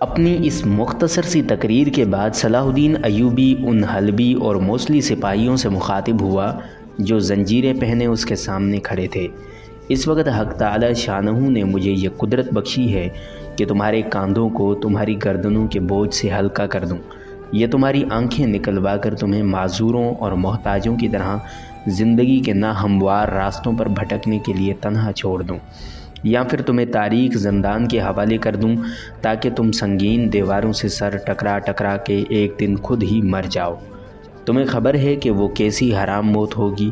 اپنی اس مختصر سی تقریر کے بعد صلاح الدین ایوبی ان حلبی اور موصلی سپاہیوں سے مخاطب ہوا جو زنجیریں پہنے اس کے سامنے کھڑے تھے۔ اس وقت حق تعالی شانہ نے مجھے یہ قدرت بخشی ہے کہ تمہارے کاندھوں کو تمہاری گردنوں کے بوجھ سے ہلکا کر دوں، یہ تمہاری آنکھیں نکلوا کر تمہیں معذوروں اور محتاجوں کی طرح زندگی کے ناہموار راستوں پر بھٹکنے کے لیے تنہا چھوڑ دوں، یا پھر تمہیں تاریک زندان کے حوالے کر دوں تاکہ تم سنگین دیواروں سے سر ٹکرا ٹکرا کے ایک دن خود ہی مر جاؤ۔ تمہیں خبر ہے کہ وہ کیسی حرام موت ہوگی؟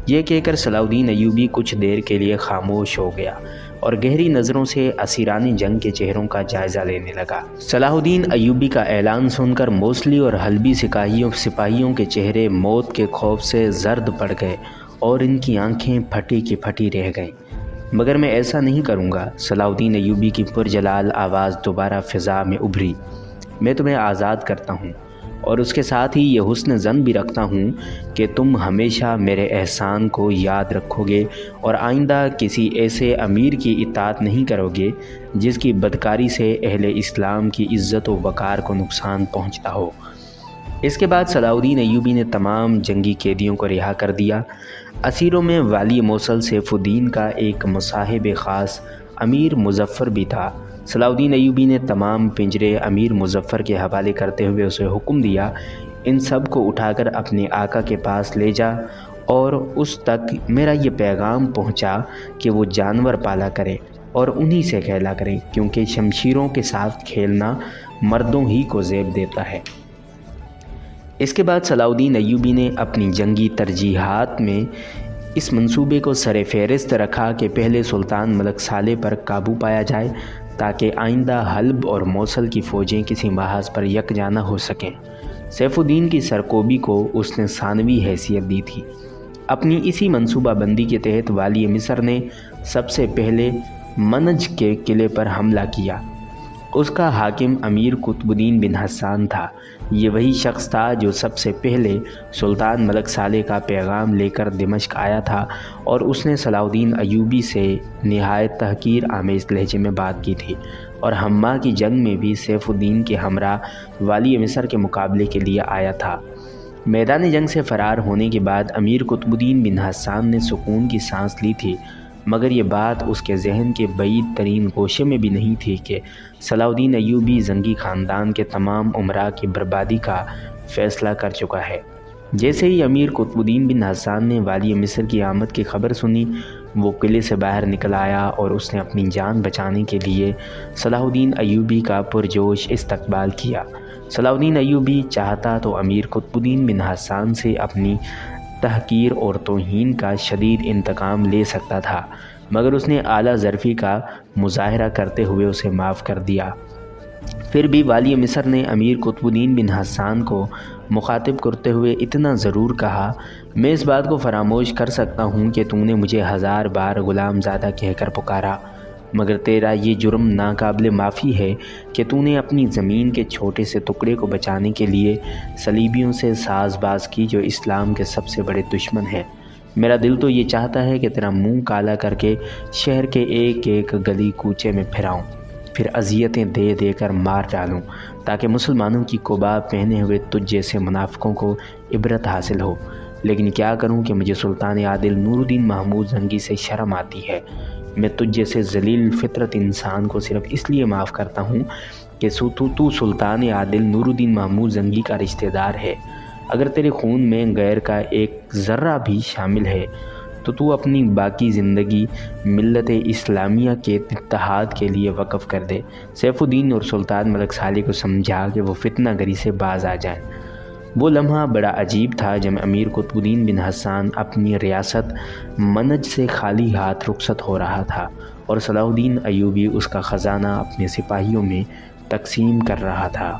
یہ کہہ کر صلاح الدین ایوبی کچھ دیر کے لیے خاموش ہو گیا اور گہری نظروں سے اسیران جنگ کے چہروں کا جائزہ لینے لگا۔ صلاح الدین ایوبی کا اعلان سن کر موصلی اور حلبی سپاہیوں کے چہرے موت کے خوف سے زرد پڑ گئے اور ان کی آنکھیں پھٹی کی پھٹی رہ گئیں۔ مگر میں ایسا نہیں کروں گا، صلاح الدین ایوبی کی پرجلال آواز دوبارہ فضا میں ابھری۔ میں تمہیں آزاد کرتا ہوں اور اس کے ساتھ ہی یہ حسن ظن بھی رکھتا ہوں کہ تم ہمیشہ میرے احسان کو یاد رکھو گے اور آئندہ کسی ایسے امیر کی اطاعت نہیں کرو گے جس کی بدکاری سے اہل اسلام کی عزت و وقار کو نقصان پہنچتا ہو۔ اس کے بعد صلاح الدین ایوبی نے تمام جنگی قیدیوں کو رہا کر دیا۔ اسیروں میں والی موصل سیف الدین کا ایک مصاحب خاص امیر مظفر بھی تھا۔ صلاح الدین ایوبی نے تمام پنجرے امیر مظفر کے حوالے کرتے ہوئے اسے حکم دیا، ان سب کو اٹھا کر اپنے آقا کے پاس لے جا اور اس تک میرا یہ پیغام پہنچا کہ وہ جانور پالا کرے اور انہی سے کھیلا کرے، کیونکہ شمشیروں کے ساتھ کھیلنا مردوں ہی کو زیب دیتا ہے۔ اس کے بعد صلاح الدین ایوبی نے اپنی جنگی ترجیحات میں اس منصوبے کو سر فہرست رکھا کہ پہلے سلطان ملک صالح پر قابو پایا جائے تاکہ آئندہ حلب اور موصل کی فوجیں کسی محاذ پر یکجا نہ ہو سکیں۔ سیف الدین کی سرکوبی کو اس نے ثانوی حیثیت دی تھی۔ اپنی اسی منصوبہ بندی کے تحت والی مصر نے سب سے پہلے منج کے قلعے پر حملہ کیا۔ اس کا حاکم امیر قطب الدین بن حسان تھا۔ یہ وہی شخص تھا جو سب سے پہلے سلطان ملک صالح کا پیغام لے کر دمشق آیا تھا اور اس نے صلاح الدین ایوبی سے نہایت تحقیر آمیز لہجے میں بات کی تھی، اور حما کی جنگ میں بھی سیف الدین کے ہمراہ والی مصر کے مقابلے کے لیے آیا تھا۔ میدان جنگ سے فرار ہونے کے بعد امیر قطب الدین بن حسان نے سکون کی سانس لی تھی، مگر یہ بات اس کے ذہن کے بعید ترین گوشے میں بھی نہیں تھی کہ صلاح الدین ایوبی زنگی خاندان کے تمام امراء کی بربادی کا فیصلہ کر چکا ہے۔ جیسے ہی امیر قطب الدین بن حسان نے والی مصر کی آمد کی خبر سنی، وہ قلعے سے باہر نکل آیا اور اس نے اپنی جان بچانے کے لیے صلاح الدین ایوبی کا پرجوش استقبال کیا۔ صلاح الدین ایوبی چاہتا تو امیر قطب الدین بن حسان سے اپنی تحقیر اور توہین کا شدید انتقام لے سکتا تھا، مگر اس نے اعلیٰ ظرفی کا مظاہرہ کرتے ہوئے اسے معاف کر دیا۔ پھر بھی والی مصر نے امیر قطب الدین بن حسان کو مخاطب کرتے ہوئے اتنا ضرور کہا، میں اس بات کو فراموش کر سکتا ہوں کہ تم نے مجھے 1000 بار غلام زادہ کہہ کر پکارا، مگر تیرا یہ جرم ناقابل معافی ہے کہ تو نے اپنی زمین کے چھوٹے سے ٹکڑے کو بچانے کے لیے صلیبیوں سے ساز باز کی جو اسلام کے سب سے بڑے دشمن ہیں۔ میرا دل تو یہ چاہتا ہے کہ تیرا منہ کالا کر کے شہر کے ایک ایک گلی کوچے میں پھراؤں، پھر اذیتیں دے دے کر مار ڈالوں، تاکہ مسلمانوں کی قبا پہنے ہوئے تجھ جیسے منافقوں کو عبرت حاصل ہو۔ لیکن کیا کروں کہ مجھے سلطان عادل نور الدین محمود زنگی سے شرم آتی ہے۔ میں تجھ جیسے ذلیل فطرت انسان کو صرف اس لیے معاف کرتا ہوں کہ تو سلطان عادل نور الدین محمود زنگی کا رشتہ دار ہے۔ اگر تیرے خون میں غیر کا ایک ذرہ بھی شامل ہے تو اپنی باقی زندگی ملت اسلامیہ کے اتحاد کے لیے وقف کر دے۔ سیف الدین اور سلطان ملک صالح کو سمجھا کہ وہ فتنہ گری سے باز آ جائیں۔ وہ لمحہ بڑا عجیب تھا جب امیر قطب الدین بن حسان اپنی ریاست منج سے خالی ہاتھ رخصت ہو رہا تھا اور صلاح الدین ایوبی اس کا خزانہ اپنے سپاہیوں میں تقسیم کر رہا تھا۔